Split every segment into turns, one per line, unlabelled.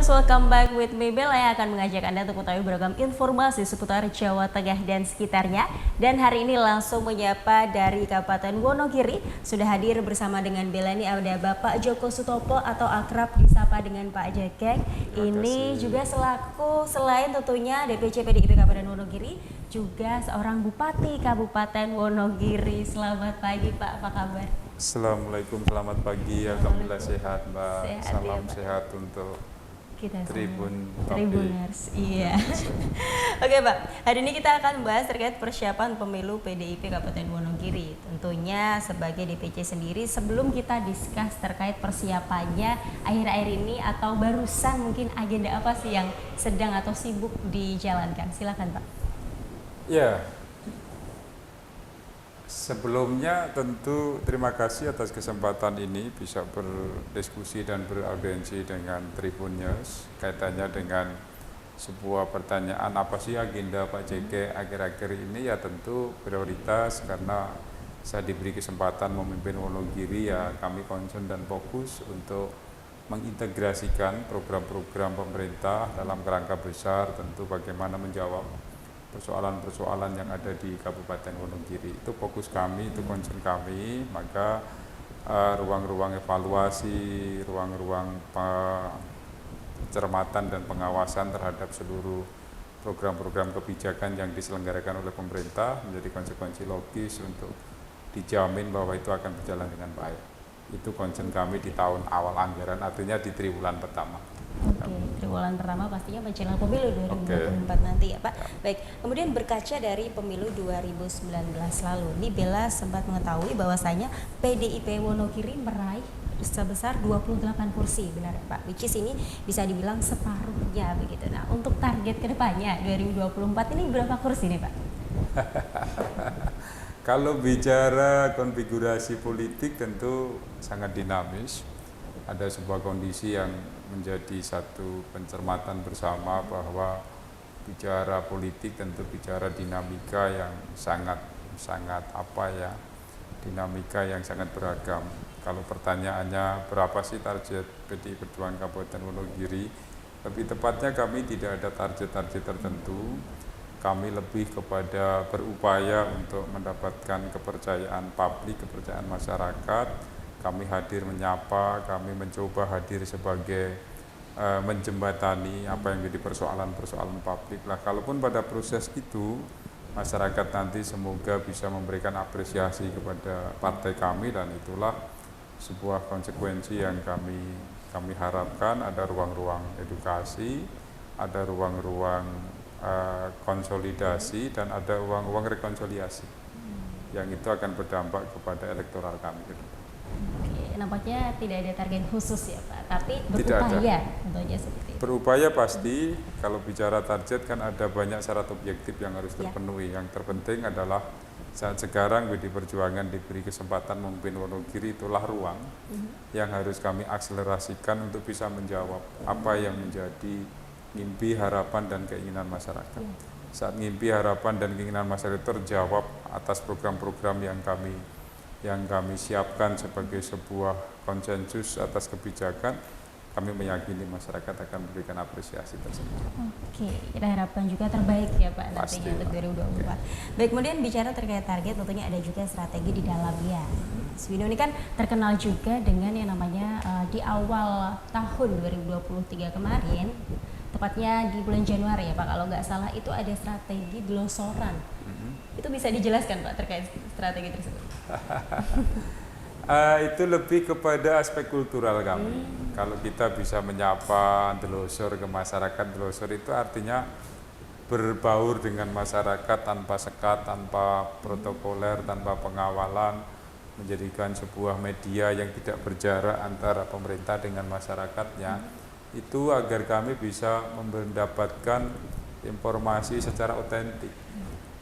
viewers, welcome back with me Bella yang akan mengajak Anda untuk mengetahui beragam informasi seputar Jawa Tengah dan sekitarnya. Dan hari ini langsung menyapa dari Kabupaten Wonogiri. Sudah hadir bersama dengan Bella ini ada Bapak Joko Sutopo atau akrab disapa dengan Pak Jekeng. Ini juga selaku selain tentunya DPC PDIP Kabupaten Wonogiri, juga seorang Bupati Kabupaten Wonogiri. Selamat pagi Pak, apa kabar?
Assalamualaikum, selamat pagi. Alhamdulillah sehat, Mbak. Salam
ya,
sehat untuk
kita
Tribuners.
Iya. Oke Pak, hari ini kita akan membahas terkait persiapan pemilu PDIP Kabupaten Wonogiri. Tentunya sebagai DPC sendiri, sebelum kita discuss terkait persiapannya akhir-akhir ini atau barusan, mungkin agenda apa sih yang sedang atau sibuk dijalankan? Silakan Pak.
Ya, sebelumnya tentu terima kasih atas kesempatan ini bisa berdiskusi dan beraudiensi dengan Tribuners kaitannya dengan sebuah pertanyaan apa sih agenda Pak JK akhir-akhir ini. Ya tentu prioritas karena saya diberi kesempatan memimpin Wonogiri, ya kami concern dan fokus untuk mengintegrasikan program-program pemerintah dalam kerangka besar, tentu bagaimana menjawab persoalan-persoalan yang ada di Kabupaten Wonogiri. Itu fokus kami, itu concern kami. Maka ruang-ruang evaluasi, ruang-ruang pencermatan dan pengawasan terhadap seluruh program-program kebijakan yang diselenggarakan oleh pemerintah menjadi konsekuensi logis untuk dijamin bahwa itu akan berjalan dengan baik. Itu concern kami di tahun awal anggaran, artinya di triwulan pertama.
Oke, triwulan pertama pastinya menjelang pemilu 2024 nanti ya Pak. Baik, kemudian berkaca dari pemilu 2019 lalu, ini Bella sempat mengetahui bahwasanya PDIP Wonogiri meraih sebesar 28 kursi, benar ya Pak? Which is ini bisa dibilang separuhnya begitu. Nah, untuk target kedepannya 2024 ini berapa kursi nih Pak?
Kalau bicara konfigurasi politik tentu sangat dinamis. Ada sebuah kondisi yang menjadi satu pencermatan bersama bahwa bicara politik tentu bicara dinamika yang sangat dinamika yang sangat beragam. Kalau pertanyaannya berapa sih target PDI Perjuangan Kabupaten Wonogiri, lebih tepatnya kami tidak ada target-target tertentu. Kami lebih kepada berupaya untuk mendapatkan kepercayaan publik, kepercayaan masyarakat. Kami hadir menyapa, kami mencoba hadir sebagai menjembatani apa yang jadi persoalan-persoalan publik. Lah, kalaupun pada proses itu masyarakat nanti semoga bisa memberikan apresiasi kepada partai kami, dan itulah sebuah konsekuensi yang kami harapkan. Ada ruang-ruang edukasi, ada ruang-ruang konsolidasi, dan ada ruang-ruang rekonsiliasi yang itu akan berdampak kepada elektoral kami.
Oke, nampaknya tidak ada target khusus ya Pak, tapi berupaya tentunya seperti itu.
Berupaya pasti, kalau bicara target kan ada banyak syarat objektif yang harus terpenuhi. Yang terpenting adalah saat sekarang PDI Perjuangan diberi kesempatan memimpin Wonogiri, itulah ruang yang harus kami akselerasikan untuk bisa menjawab apa yang menjadi mimpi, harapan, dan keinginan masyarakat. Saat mimpi, harapan, dan keinginan masyarakat terjawab atas program-program yang kami siapkan sebagai sebuah konsensus atas kebijakan, kami meyakini masyarakat akan memberikan apresiasi tersebut.
Oke, kita harapkan juga terbaik ya Pak nantinya untuk 2024. Baik, kemudian bicara terkait target, tentunya ada juga strategi di dalamnya. Swino ini kan terkenal juga dengan yang namanya di awal tahun 2023 kemarin, tepatnya di bulan Januari ya Pak, kalau nggak salah itu ada strategi belosoran. Itu bisa dijelaskan Pak terkait strategi tersebut?
Itu lebih kepada aspek kultural kami. Kalau kita bisa menyapa delosor ke masyarakat, delosor itu artinya berbaur dengan masyarakat tanpa sekat, tanpa protokoler, tanpa pengawalan, menjadikan sebuah media yang tidak berjarak antara pemerintah dengan masyarakatnya. Itu agar kami bisa mendapatkan informasi secara otentik,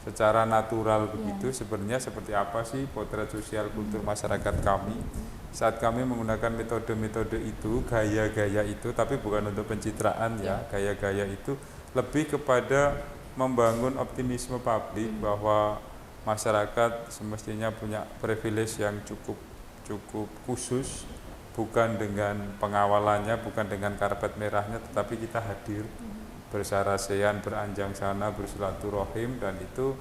secara natural begitu. Sebenarnya seperti apa sih potret sosial kultur masyarakat kami saat kami menggunakan metode-metode itu, gaya-gaya itu, tapi bukan untuk pencitraan ya. Gaya-gaya itu lebih kepada membangun optimisme publik bahwa masyarakat semestinya punya privilege yang cukup khusus, bukan dengan pengawalannya, bukan dengan karpet merahnya, tetapi kita hadir bersarasean, beranjang sana, bersilaturahim, dan itu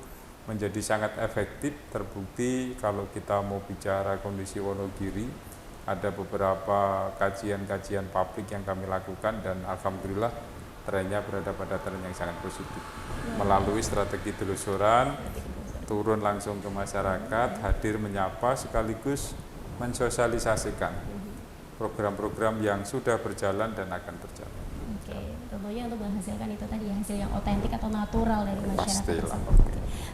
menjadi sangat efektif. Terbukti kalau kita mau bicara kondisi Wonogiri, ada beberapa kajian-kajian publik yang kami lakukan dan alhamdulillah trennya berada pada tren yang sangat positif. Melalui strategi telusuran, turun langsung ke masyarakat, hadir menyapa sekaligus mensosialisasikan program-program yang sudah berjalan dan akan berjalan.
Oke, tentunya untuk menghasilkan itu tadi hasil yang otentik atau natural dari masyarakat
Pastilah.
tersebut.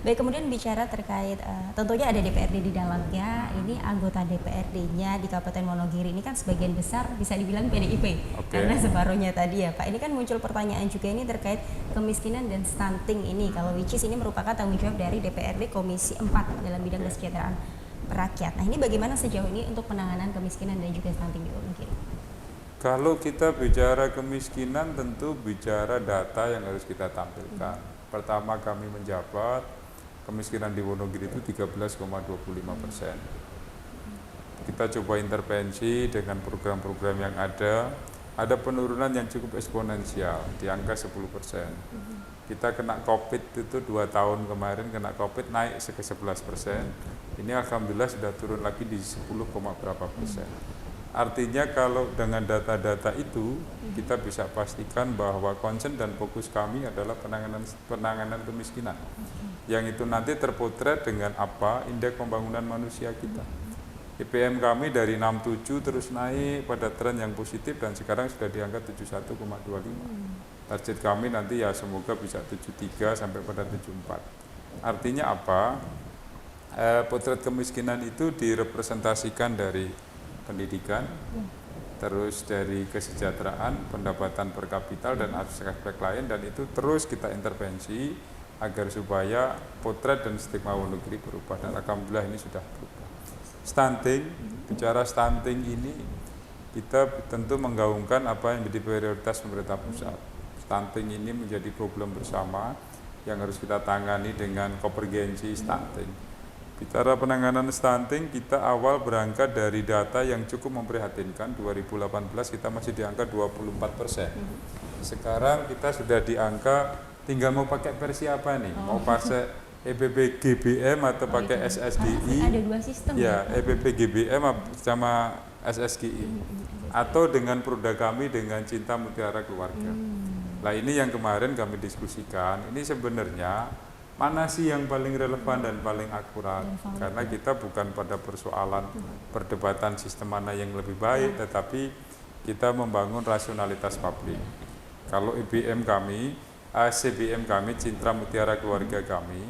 Baik, kemudian bicara terkait tentunya ada DPRD di dalamnya. Ini anggota DPRD-nya di Kabupaten Wonogiri ini kan sebagian besar bisa dibilang PDIP. Karena separuhnya tadi ya Pak. Ini kan muncul pertanyaan juga ini terkait kemiskinan dan stunting ini. Kalau which is ini merupakan tanggung jawab dari DPRD Komisi 4 dalam bidang kesejahteraan rakyat. Nah, ini bagaimana sejauh ini untuk penanganan kemiskinan dan juga stunting di Wonogiri?
Kalau kita bicara kemiskinan, tentu bicara data yang harus kita tampilkan. Pertama, kami menjabat kemiskinan di Wonogiri itu 13,25%. Kita coba intervensi dengan program-program yang ada penurunan yang cukup eksponensial di angka 10%. Kita kena COVID itu 2 tahun kemarin, kena COVID naik ke 11%. Ini alhamdulillah sudah turun lagi di 10, berapa persen. Artinya kalau dengan data-data itu kita bisa pastikan bahwa concern dan fokus kami adalah penanganan kemiskinan. Yang itu nanti terpotret dengan apa? Indeks pembangunan manusia kita. IPM kami dari 67 terus naik pada tren yang positif dan sekarang sudah di angka 71,25. Target kami nanti ya semoga bisa 73 sampai pada 74. Artinya apa? Potret kemiskinan itu direpresentasikan dari pendidikan, terus dari kesejahteraan, pendapatan per kapita dan aspek-aspek lain, dan itu terus kita intervensi agar supaya potret dan stigma Wonogiri berubah, dan alhamdulillah ini sudah berubah. Stunting, bicara stunting ini kita tentu menggaungkan apa yang menjadi prioritas pemerintah pusat. Stunting ini menjadi problem bersama yang harus kita tangani dengan konvergensi stunting. Bicara penanganan stunting, kita awal berangkat dari data yang cukup memprihatinkan. 2018 kita masih di angka 24%. Sekarang kita sudah di angka, tinggal mau pakai versi apa nih? Mau pakai EPP GBM atau pakai SSGI?
Ada 2 sistem
ya, EPP GBM sama SSGI. Atau dengan produk kami dengan Cinta Mutiara Keluarga. Nah, ini yang kemarin kami diskusikan. Ini sebenarnya mana sih yang paling relevan dan paling akurat, karena kita bukan pada persoalan perdebatan sistem mana yang lebih baik, tetapi kita membangun rasionalitas publik. Kalau IBM kami, CBM kami, Cinta Mutiara Keluarga kami,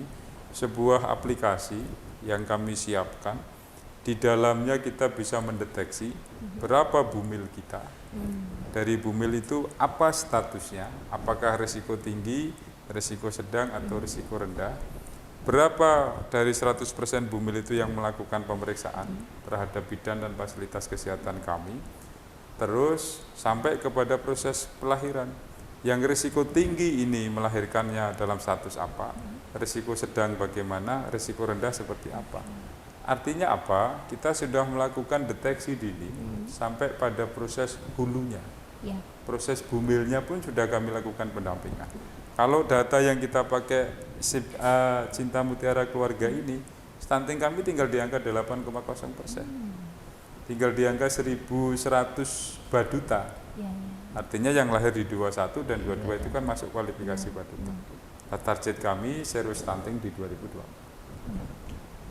sebuah aplikasi yang kami siapkan, di dalamnya kita bisa mendeteksi berapa bumil kita. Dari bumil itu apa statusnya, apakah risiko tinggi, risiko sedang atau risiko rendah, berapa dari 100% bumil itu yang melakukan pemeriksaan terhadap bidan dan fasilitas kesehatan kami, terus sampai kepada proses pelahiran. Yang risiko tinggi ini melahirkannya dalam status apa, risiko sedang bagaimana, risiko rendah seperti apa. Artinya apa? Kita sudah melakukan deteksi dini sampai pada proses hulunya. Proses bumilnya pun sudah kami lakukan pendampingan. Kalau data yang kita pakai Cinta Mutiara Keluarga ini, stunting kami tinggal di angka 8,0%. Tinggal di angka 1.100 baduta. Artinya yang lahir di 21 dan 22 itu kan masuk kualifikasi baduta. Nah, target kami zero stunting di 2020.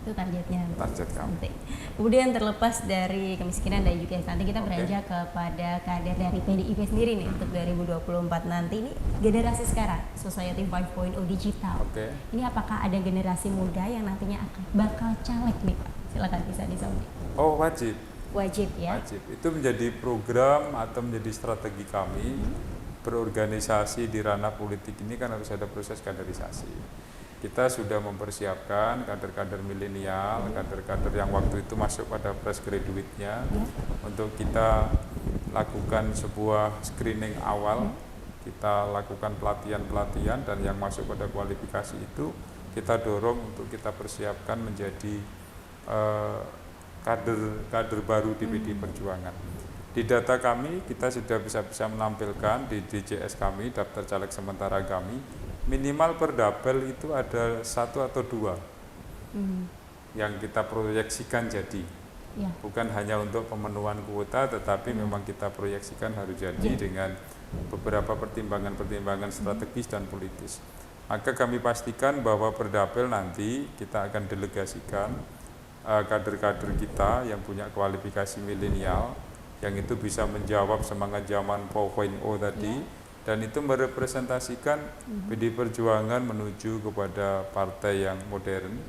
Itu targetnya.
Target kami.
Kemudian terlepas dari kemiskinan dan juga stunting, kita beranjak kepada kader dari PDIP sendiri nih untuk 2024 nanti. Ini generasi sekarang, Society 5.0 digital. Ini apakah ada generasi muda yang nantinya akan bakal caleg nih Pak? Silakan bisa disampaikan.
Oh, wajib.
Wajib ya.
Wajib. Itu menjadi program atau menjadi strategi kami. Berorganisasi di ranah politik ini kan harus ada proses kaderisasi. Kita sudah mempersiapkan kader-kader milenial, kader-kader yang waktu itu masuk pada fresh graduate-nya, untuk kita lakukan sebuah screening awal, kita lakukan pelatihan-pelatihan, dan yang masuk pada kualifikasi itu kita dorong untuk kita persiapkan menjadi kader baru di PD Perjuangan. Di data kami kita sudah bisa menampilkan di DJS kami, daftar caleg sementara kami, minimal per dapil itu ada 1 atau 2 yang kita proyeksikan jadi.
Ya.
Bukan hanya untuk pemenuhan kuota, tetapi memang kita proyeksikan harus jadi dengan beberapa pertimbangan-pertimbangan strategis dan politis. Maka kami pastikan bahwa per dapil nanti kita akan delegasikan kader-kader kita yang punya kualifikasi milenial, yang itu bisa menjawab semangat zaman 4.0 tadi, dan itu merepresentasikan PD Perjuangan menuju kepada partai yang modern,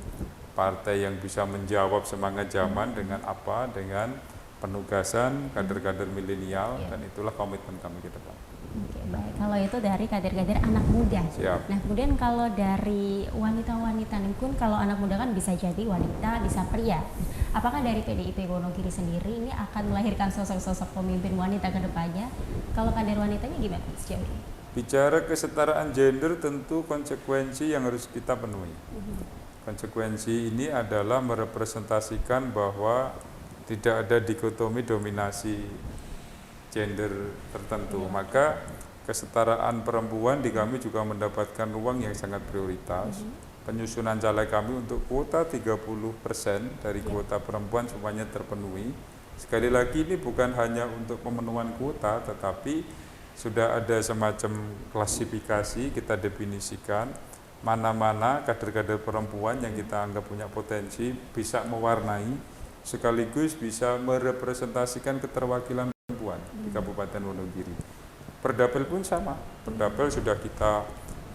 partai yang bisa menjawab semangat zaman dengan apa? Dengan penugasan kader-kader milenial, dan itulah komitmen kami ke depan.
Oke, baik. Kalau itu dari kader-kader anak muda.
Siap.
Nah, kemudian kalau dari wanita-wanita nih pun, kalau anak muda kan bisa jadi wanita, bisa pria. Apakah dari PDIP Wonogiri sendiri ini akan melahirkan sosok-sosok pemimpin wanita ke depannya? Kalau kader wanitanya gimana sejauh ini?
Bicara kesetaraan gender tentu konsekuensi yang harus kita penuhi. Konsekuensi ini adalah merepresentasikan bahwa tidak ada dikotomi dominasi gender tertentu. Maka kesetaraan perempuan di kami juga mendapatkan ruang yang sangat prioritas. Penyusunan caleg kami untuk kuota 30% dari kuota perempuan semuanya terpenuhi. Sekali lagi ini bukan hanya untuk pemenuhan kuota, tetapi sudah ada semacam klasifikasi, kita definisikan mana-mana kader-kader perempuan yang kita anggap punya potensi bisa mewarnai sekaligus bisa merepresentasikan keterwakilan perempuan di Kabupaten Wonogiri. Perdapil pun sama, perdapil sudah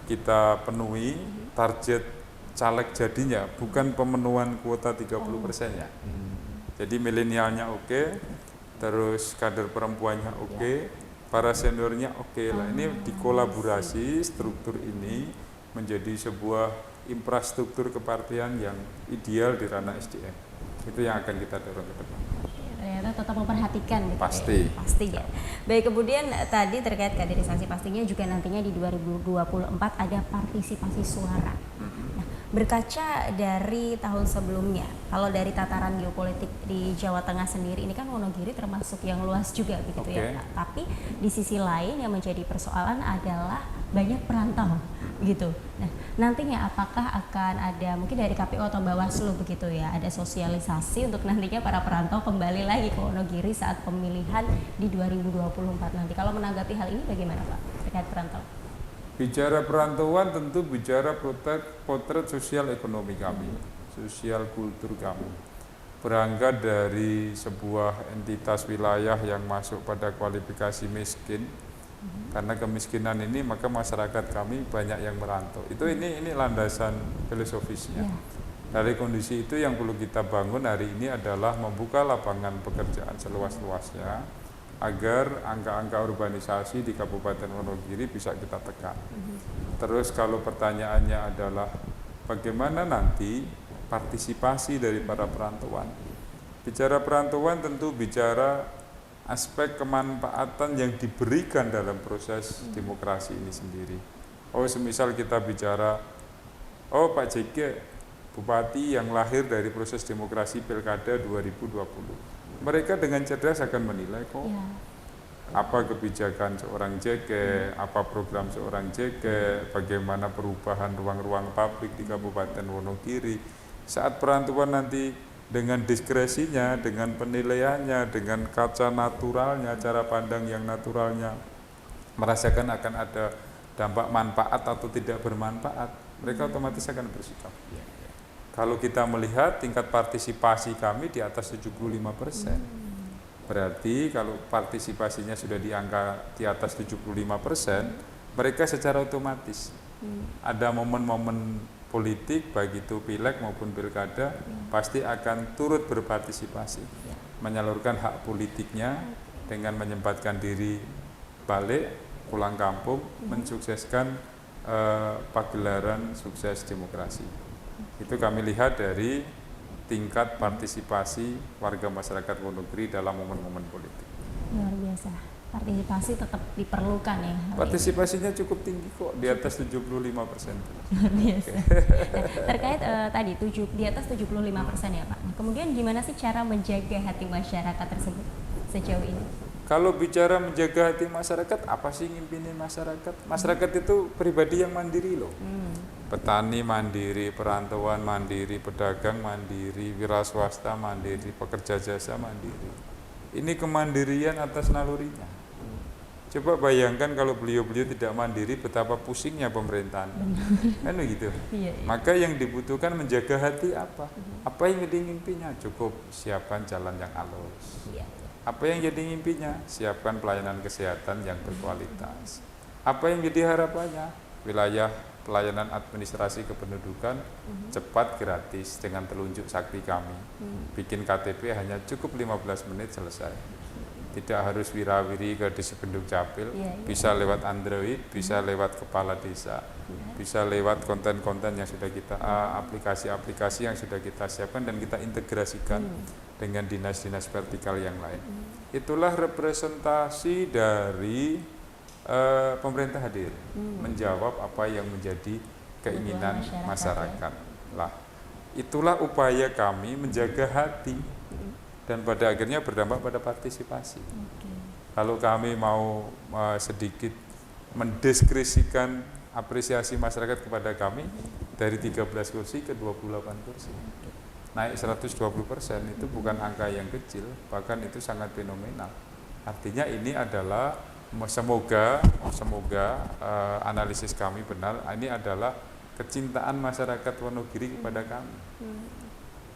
kita penuhi target caleg jadinya, bukan pemenuhan kuota 30%-nya. Jadi milenialnya oke, terus kader perempuannya oke, para seniornya oke lah. Ini dikolaborasi struktur ini menjadi sebuah infrastruktur kepartian yang ideal di ranah SDM. Itu yang akan kita dorong ke depan.
Ternyata tetap memperhatikan gitu.
Pasti.
Ya. Pasti ya. Baik, kemudian tadi terkait kaderisasi, pastinya juga nantinya di 2024 ada partisipasi suara. Nah, berkaca dari tahun sebelumnya, kalau dari tataran geopolitik di Jawa Tengah sendiri, ini kan Wonogiri termasuk yang luas juga begitu ya. Tapi di sisi lain yang menjadi persoalan adalah banyak perantau gitu. Nah, nantinya apakah akan ada mungkin dari KPU atau Bawaslu begitu ya, ada sosialisasi untuk nantinya para perantau kembali lagi ke Wonogiri saat pemilihan di 2024 nanti. Kalau menanggapi hal ini bagaimana Pak terkait perantau?
Bicara perantauan tentu bicara potret sosial ekonomi kami, sosial kultur kami. Berangkat dari sebuah entitas wilayah yang masuk pada kualifikasi miskin, karena kemiskinan ini maka masyarakat kami banyak yang merantau. Ini landasan filosofisnya. Dari kondisi itu yang perlu kita bangun hari ini adalah membuka lapangan pekerjaan seluas-luasnya agar angka-angka urbanisasi di Kabupaten Wonogiri bisa kita tekan. Terus kalau pertanyaannya adalah bagaimana nanti partisipasi dari para perantauan. Bicara perantauan tentu bicara aspek kemanfaatan yang diberikan dalam proses demokrasi ini sendiri. Semisal kita bicara, Pak JK, Bupati yang lahir dari proses demokrasi Pilkada 2020. Mereka dengan cerdas akan menilai apa kebijakan seorang JK, apa program seorang JK, bagaimana perubahan ruang-ruang publik di Kabupaten Wonogiri. Saat perantauan nanti dengan diskresinya, dengan penilaiannya, dengan kaca naturalnya, cara pandang yang naturalnya, merasakan akan ada dampak manfaat atau tidak bermanfaat, mereka otomatis akan bersikap. Kalau kita melihat tingkat partisipasi kami di atas 75%, berarti kalau partisipasinya sudah di angka di atas 75%, mereka secara otomatis ada momen-momen politik baik itu pileg maupun pilkada pasti akan turut berpartisipasi, menyalurkan hak politiknya dengan menyempatkan diri balik pulang kampung, mensukseskan pagelaran sukses demokrasi. Itu kami lihat dari tingkat partisipasi warga masyarakat Wonogiri dalam momen-momen politik.
Luar biasa. Partisipasi tetap diperlukan ya.
Partisipasinya cukup tinggi kok, di atas 75%.
Luar biasa. Terkait tadi di atas 75% ya Pak. Kemudian gimana sih cara menjaga hati masyarakat tersebut sejauh ini?
Kalau bicara menjaga hati masyarakat, apa sih ngimpinin masyarakat? Masyarakat itu pribadi yang mandiri loh. Petani mandiri, perantauan mandiri, pedagang mandiri, wira swasta mandiri, pekerja jasa mandiri. Ini kemandirian atas nalurinya. Coba bayangkan kalau beliau-beliau tidak mandiri, betapa pusingnya pemerintahan. Kan begitu.
Iya, iya.
Maka yang dibutuhkan menjaga hati apa? Apa yang jadi mimpinya? Cukup siapkan jalan yang halus.
Iya.
Apa yang jadi mimpinya? Siapkan pelayanan kesehatan yang berkualitas. Apa yang jadi harapannya? Wilayah pelayanan administrasi kependudukan cepat, gratis dengan telunjuk sakti kami. Bikin KTP hanya cukup 15 menit selesai. Tidak harus wirawiri ke Dispenduk Capil, bisa lewat Android, bisa lewat kepala desa, bisa lewat konten-konten yang sudah kita, aplikasi-aplikasi yang sudah kita siapkan dan kita integrasikan dengan dinas-dinas vertikal yang lain. Itulah representasi dari pemerintah hadir, menjawab apa yang menjadi keinginan masyarakat. Lah, itulah upaya kami menjaga hati. Dan pada akhirnya berdampak pada partisipasi. Kalau kami mau sedikit mendeskripsikan apresiasi masyarakat kepada kami, dari 13 kursi ke 28 kursi. Naik 120%, itu bukan angka yang kecil, bahkan itu sangat fenomenal. Artinya ini adalah, semoga analisis kami benar, ini adalah kecintaan masyarakat Wonogiri kepada kami.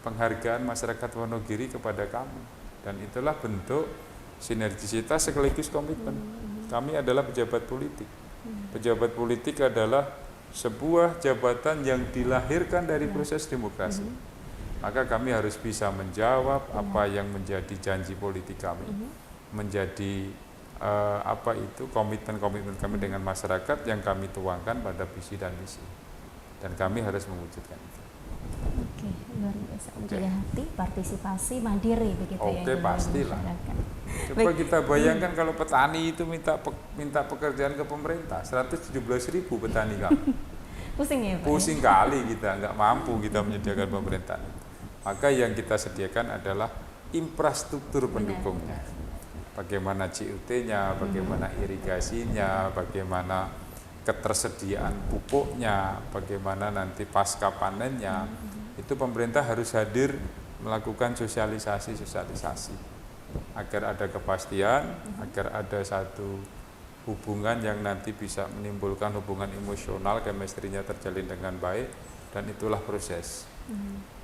Penghargaan masyarakat Wonogiri kepada kami, dan itulah bentuk sinergisitas sekaligus komitmen. Kami adalah pejabat politik. Pejabat politik adalah sebuah jabatan yang dilahirkan dari proses demokrasi. Maka kami harus bisa menjawab apa yang menjadi janji politik kami, menjadi komitmen kami dengan masyarakat yang kami tuangkan pada visi dan misi, dan kami harus mewujudkan itu.
Oke, luar biasa. Menjaga hati, partisipasi, mandiri begitu ya.
Oke, pastilah. Coba kita bayangkan kalau petani itu minta pekerjaan ke pemerintah, 117.000 petani kami.
Pusing ya Pak?
Pusing kali kita, nggak mampu kita menyediakan pemerintahan. Maka yang kita sediakan adalah infrastruktur pendukungnya. Bagaimana CUT-nya, bagaimana irigasinya, bagaimana ketersediaan pupuknya, bagaimana nanti pasca panennya. Itu pemerintah harus hadir melakukan sosialisasi agar ada kepastian, agar ada satu hubungan yang nanti bisa menimbulkan hubungan emosional, chemistry-nya terjalin dengan baik, dan itulah proses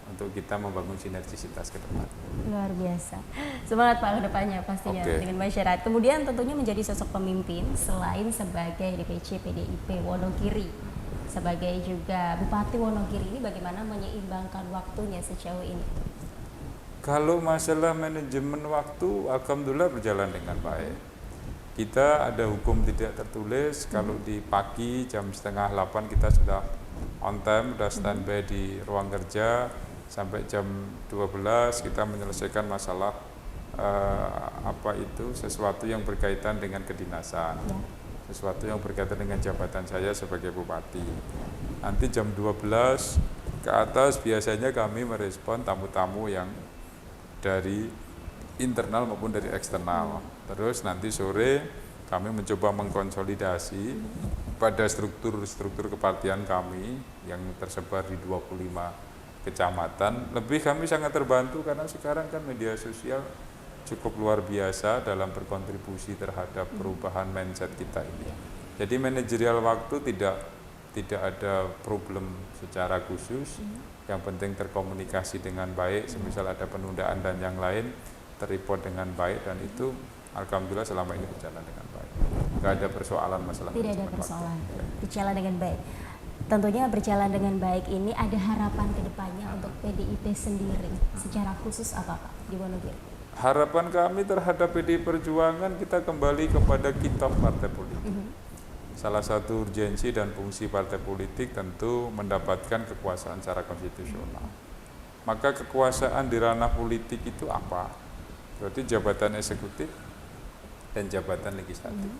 untuk kita membangun sinergisitas ke depan.
Luar biasa. Semangat Pak ke depannya pastinya dengan masyarakat. Kemudian tentunya menjadi sosok pemimpin selain sebagai DPC PDIP Wonogiri, sebagai juga Bupati Wonogiri, ini bagaimana menyeimbangkan waktunya sejauh ini?
Kalau masalah manajemen waktu, alhamdulillah berjalan dengan baik. Kita ada hukum tidak tertulis, kalau di pagi jam 7:30 kita sudah on time, sudah standby di ruang kerja, sampai jam 12 kita menyelesaikan masalah sesuatu yang berkaitan dengan kedinasan. Sesuatu yang berkaitan dengan jabatan saya sebagai bupati. Nanti jam 12 ke atas biasanya kami merespon tamu-tamu yang dari internal maupun dari eksternal. Terus nanti sore kami mencoba mengkonsolidasi pada struktur kepartian kami yang tersebar di 25 kecamatan. Lebih kami sangat terbantu karena sekarang kan media sosial cukup luar biasa dalam berkontribusi terhadap perubahan mindset kita ini. Jadi manajerial waktu tidak ada problem secara khusus. Yang penting terkomunikasi dengan baik, semisal ada penundaan dan yang lain terreport dengan baik, dan itu alhamdulillah selama ini berjalan dengan baik. Nggak ada persoalan masalah.
Tidak ada persoalan, berjalan dengan baik. Tentunya berjalan dengan baik ini ada harapan ke depannya untuk PDIP sendiri. Secara khusus apa Pak di Wonogiri?
Harapan kami terhadap PDI Perjuangan, kita kembali kepada kitab partai politik. Salah satu urgensi dan fungsi partai politik tentu mendapatkan kekuasaan secara konstitusional. Maka kekuasaan di ranah politik itu apa? Berarti jabatan eksekutif dan jabatan legislatif.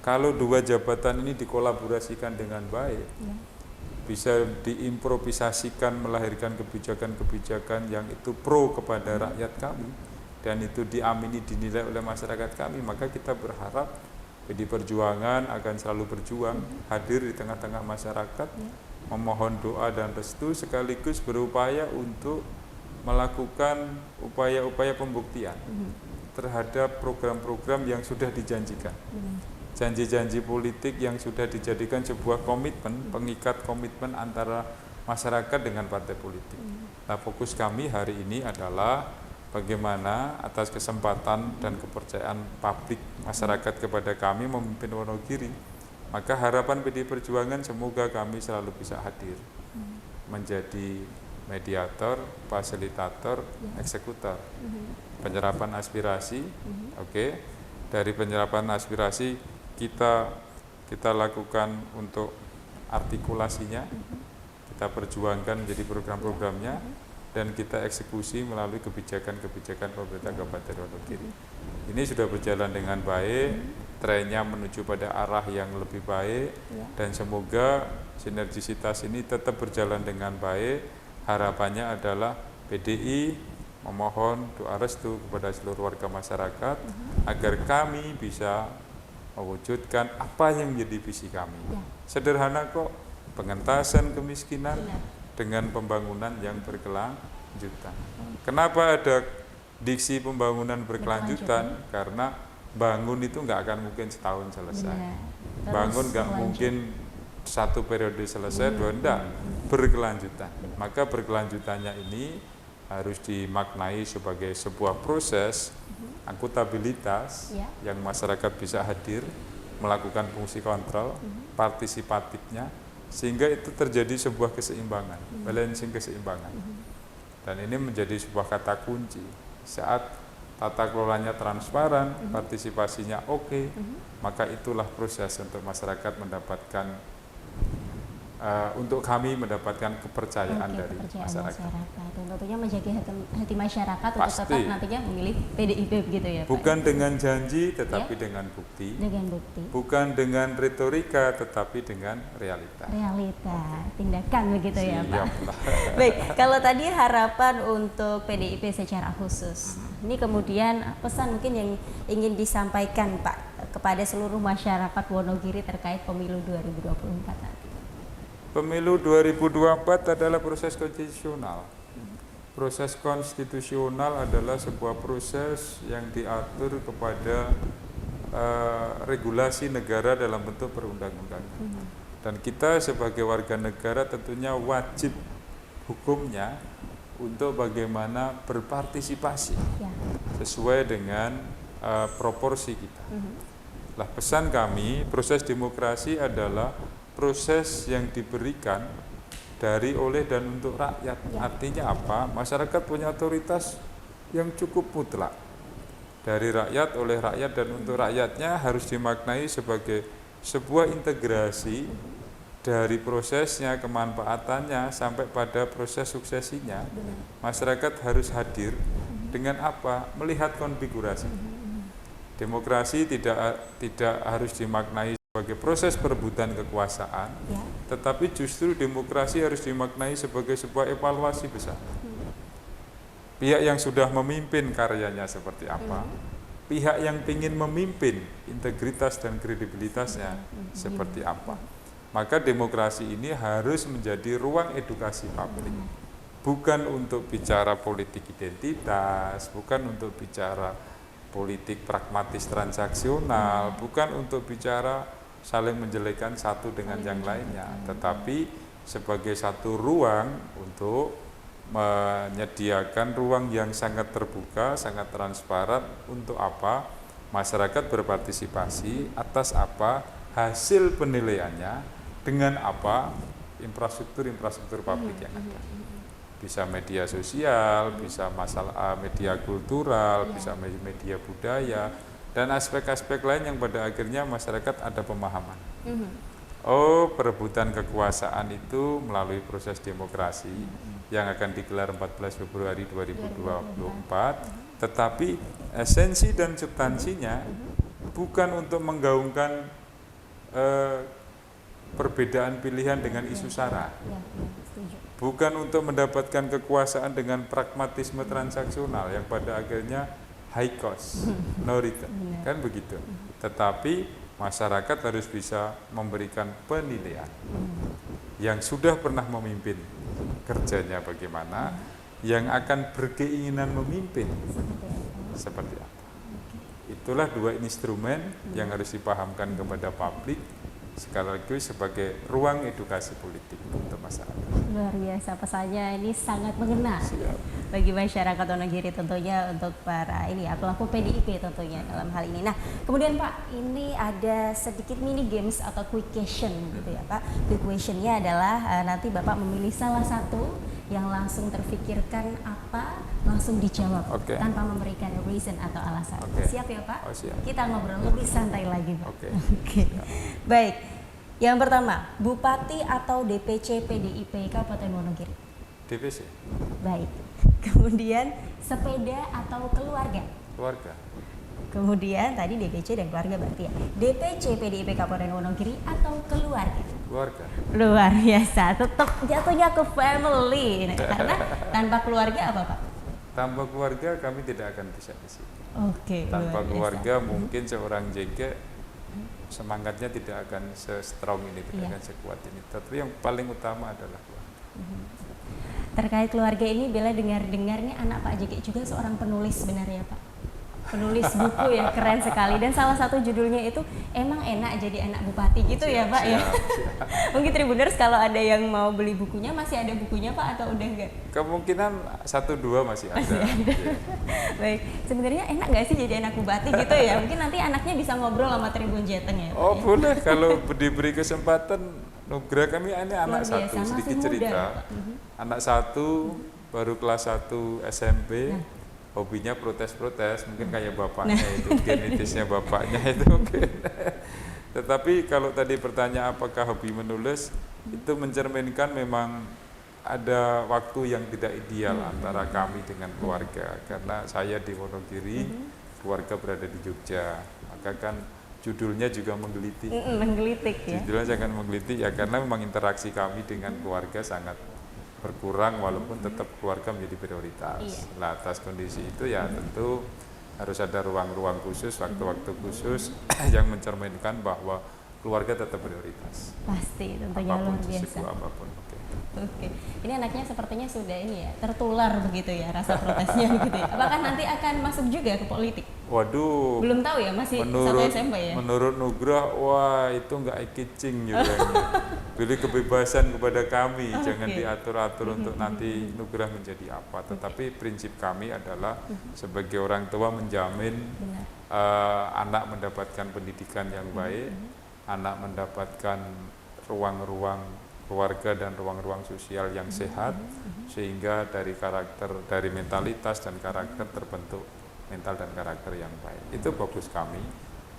Kalau dua jabatan ini dikolaborasikan dengan baik, bisa diimprovisasikan melahirkan kebijakan-kebijakan yang itu pro kepada rakyat kami, dan itu diamini, dinilai oleh masyarakat kami, maka kita berharap PD Perjuangan akan selalu berjuang, hadir di tengah-tengah masyarakat, memohon doa dan restu, sekaligus berupaya untuk melakukan upaya-upaya pembuktian terhadap program-program yang sudah dijanjikan. Janji-janji politik yang sudah dijadikan sebuah komitmen, pengikat komitmen antara masyarakat dengan partai politik. Nah, fokus kami hari ini adalah bagaimana atas kesempatan dan kepercayaan publik masyarakat kepada kami memimpin Wonogiri, maka harapan PD Perjuangan semoga kami selalu bisa hadir menjadi mediator, fasilitator, eksekutor, penyerapan aspirasi. Oke. Dari penyerapan aspirasi kita lakukan untuk artikulasinya, kita perjuangkan menjadi program-programnya, dan kita eksekusi melalui kebijakan-kebijakan pemerintah Kabupaten Wonogiri. Ini sudah berjalan dengan baik, trennya menuju pada arah yang lebih baik, dan semoga sinergisitas ini tetap berjalan dengan baik. Harapannya adalah PDI memohon doa restu kepada seluruh warga masyarakat agar kami bisa mewujudkan apa yang menjadi visi kami. Sederhana kok, pengentasan kemiskinan dengan pembangunan yang berkelanjutan. Kenapa ada diksi pembangunan berkelanjutan? Karena bangun itu nggak akan mungkin setahun selesai. Bangun nggak mungkin satu periode selesai, dua enggak, berkelanjutan. Maka berkelanjutannya ini harus dimaknai sebagai sebuah proses akuntabilitas yang masyarakat bisa hadir, melakukan fungsi kontrol, partisipatifnya, sehingga itu terjadi sebuah keseimbangan, balancing keseimbangan. Dan ini menjadi sebuah kata kunci. Saat tata kelolanya transparan, partisipasinya oke, maka itulah proses untuk masyarakat mendapatkan, untuk kami mendapatkan kepercayaan dari masyarakat.
Tentunya menjaga hati masyarakat untuk
Pasti.
tetap nantinya memilih PDIP gitu ya Pak.
Bukan dengan janji, tetapi dengan bukti.
Dengan bukti.
Bukan dengan retorika, tetapi dengan realita.
Realita, tindakan begitu ya Pak.
Siaplah.
Baik, kalau tadi harapan untuk PDIP secara khusus, ini kemudian pesan mungkin yang ingin disampaikan Pak kepada seluruh masyarakat Wonogiri terkait pemilu 2024 nanti.
Pemilu 2024 adalah proses konstitusional. Proses konstitusional adalah sebuah proses yang diatur kepada regulasi negara dalam bentuk perundang-undangan. Dan kita sebagai warga negara tentunya wajib hukumnya untuk bagaimana berpartisipasi sesuai dengan proporsi kita. Lah, pesan kami, proses demokrasi adalah proses yang diberikan dari, oleh, dan untuk rakyat. Artinya apa? Masyarakat punya otoritas yang cukup mutlak. Dari rakyat, oleh rakyat, dan untuk rakyatnya harus dimaknai sebagai sebuah integrasi dari prosesnya, kemanfaatannya, sampai pada proses suksesinya. Masyarakat harus hadir dengan apa? Melihat konfigurasi. Demokrasi tidak harus dimaknai sebagai proses perebutan kekuasaan, tetapi justru demokrasi harus dimaknai sebagai sebuah evaluasi besar. Pihak yang sudah memimpin karyanya seperti apa, pihak yang ingin memimpin integritas dan kredibilitasnya seperti apa. Maka demokrasi ini harus menjadi ruang edukasi publik, bukan untuk bicara politik identitas, bukan untuk bicara politik pragmatis transaksional, bukan untuk bicara saling menjelekkan satu dengan yang lainnya, tetapi sebagai satu ruang untuk menyediakan ruang yang sangat terbuka, sangat transparan. Untuk apa? Masyarakat berpartisipasi atas apa? Hasil penilaiannya dengan apa? Infrastruktur publik yang ada. Bisa media sosial, bisa masalah media kultural, bisa media budaya, dan aspek-aspek lain yang pada akhirnya masyarakat ada pemahaman. Oh, perebutan kekuasaan itu melalui proses demokrasi yang akan digelar 14 Februari 2024, tetapi esensi dan substansinya bukan untuk menggaungkan perbedaan pilihan dengan isu sara, bukan untuk mendapatkan kekuasaan dengan pragmatisme transaksional yang pada akhirnya high cost, no return, kan begitu. Tetapi masyarakat harus bisa memberikan penilaian yang sudah pernah memimpin kerjanya bagaimana, yang akan berkeinginan memimpin seperti apa. Itulah dua instrumen yang harus dipahamkan kepada publik sekaligus sebagai ruang edukasi politik untuk masyarakat.
Luar biasa, pesannya ini sangat mengena.
Siap.
Bagi masyarakat Wonogiri tentunya, untuk para pelaku PDIP tentunya dalam hal ini. Nah, kemudian Pak, ini ada sedikit mini games atau quick question gitu ya Pak. Quick questionnya adalah nanti Bapak memilih salah satu yang langsung terfikirkan apa, langsung dijawab tanpa memberikan reason atau alasan. Siap ya Pak?
Oh, siap.
Kita ngobrol lebih santai lagi Pak.
Oke.
Baik, yang pertama, Bupati atau DPC PDIP Kabupaten Wonogiri?
DPC.
Baik. Kemudian sepeda atau keluarga?
Keluarga.
Kemudian tadi DPC dan keluarga berarti ya. DPC PDIP Kabupaten Wonogiri atau keluarga?
Keluarga.
Luar biasa, tetap jatuhnya ke family. Karena tanpa keluarga apa Pak?
Tanpa keluarga kami tidak akan bisa di sini.
Oke.
Tanpa keluarga mungkin seorang JG semangatnya tidak akan se-strong ini, tidak akan sekuat ini. Tapi yang paling utama adalah keluarga.
Terkait keluarga ini, Bella dengar-dengarnya anak Pak JG juga seorang penulis sebenarnya Pak. Penulis buku ya, keren sekali. Dan salah satu judulnya itu emang enak jadi anak bupati gitu ya Pak ya. Mungkin Tribuners kalau ada yang mau beli bukunya, masih ada bukunya Pak atau udah enggak?
Kemungkinan 1-2 masih ada.
Baik, sebenarnya enak nggak sih jadi anak bupati gitu ya? Mungkin nanti anaknya bisa ngobrol sama Tribun Jateng ya Pak.
Oh boleh, kalau diberi kesempatan. Nugra kami ini anak satu,
biasa,
sedikit
muda,
cerita. Anak satu, baru kelas 1 SMP. Hobinya protes-protes, mungkin kayak bapaknya itu, genetisnya bapaknya itu mungkin. Tetapi kalau tadi pertanyaan apakah hobi menulis, itu mencerminkan memang ada waktu yang tidak ideal antara kami dengan keluarga. Karena saya di Wonogiri, keluarga berada di Jogja, maka kan judulnya juga menggelitik.
Menggelitik ya.
Judulnya jangan menggelitik ya, karena memang interaksi kami dengan keluarga sangat berkurang, walaupun tetap keluarga menjadi prioritas. Nah, atas kondisi itu ya tentu harus ada ruang-ruang khusus, waktu-waktu khusus yang mencerminkan bahwa keluarga tetap prioritas.
Pasti, tentunya
apapun,
luar biasa.
Apapun.
Oke, ini anaknya sepertinya sudah ini ya, tertular begitu ya rasa protesnya begitu ya. Apakah nanti akan masuk juga ke politik?
Waduh.
Belum tahu ya, masih satu SMP ya.
Menurut Nugrah, wah itu nggak kicing juga. Beri kebebasan kepada kami, jangan diatur-atur untuk nanti Nugrah menjadi apa. Tetapi prinsip kami adalah sebagai orang tua menjamin anak mendapatkan pendidikan yang baik, anak mendapatkan ruang-ruang keluarga dan ruang-ruang sosial yang sehat, sehingga dari karakter, dari mentalitas dan karakter terbentuk mental dan karakter yang baik. Itu fokus kami.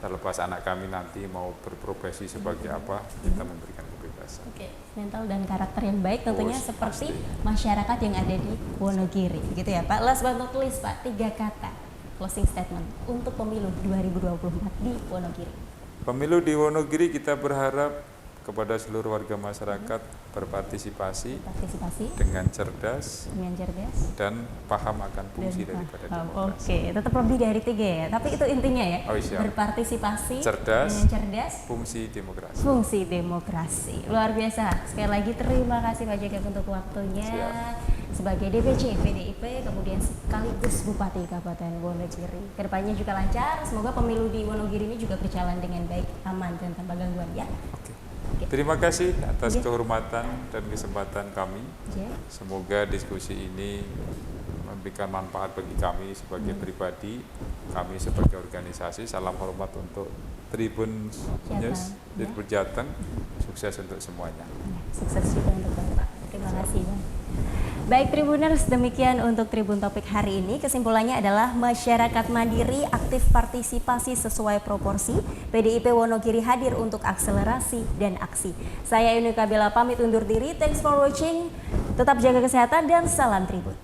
Terlepas anak kami nanti mau berprofesi sebagai apa, kita memberikan kebebasan.
Mental dan karakter yang baik tentunya seperti masyarakat yang ada di Wonogiri, gitu ya Pak. Last but not least Pak, 3 kata closing statement untuk pemilu 2024 di Wonogiri.
Pemilu di Wonogiri kita berharap kepada seluruh warga masyarakat berpartisipasi dengan cerdas dan paham akan fungsi daripada demokrasi.
Tetap lebih dari 3 ya, tapi itu intinya ya. Berpartisipasi,
cerdas,
dengan cerdas,
fungsi demokrasi.
Fungsi demokrasi. Luar biasa. Sekali lagi terima kasih Pak Jagat untuk waktunya. Sebagai DPC PDIP, kemudian sekaligus Bupati Kabupaten Wonogiri. Kedepannya juga lancar. Semoga pemilu di Wonogiri ini juga berjalan dengan baik, aman dan tanpa gangguan ya.
Terima kasih atas kehormatan dan kesempatan kami. Semoga diskusi ini memberikan manfaat bagi kami sebagai pribadi, kami sebagai organisasi. Salam hormat untuk Tribun News, Tribun Jateng. Sukses untuk semuanya.
Sukses juga untuk Bapak. Terima kasih Bang. Baik Tribuners, demikian untuk Tribun Topik hari ini. Kesimpulannya adalah masyarakat mandiri aktif partisipasi sesuai proporsi. PDIP Wonogiri hadir untuk akselerasi dan aksi. Saya Yunika Bella pamit undur diri. Thanks for watching. Tetap jaga kesehatan dan salam Tribun.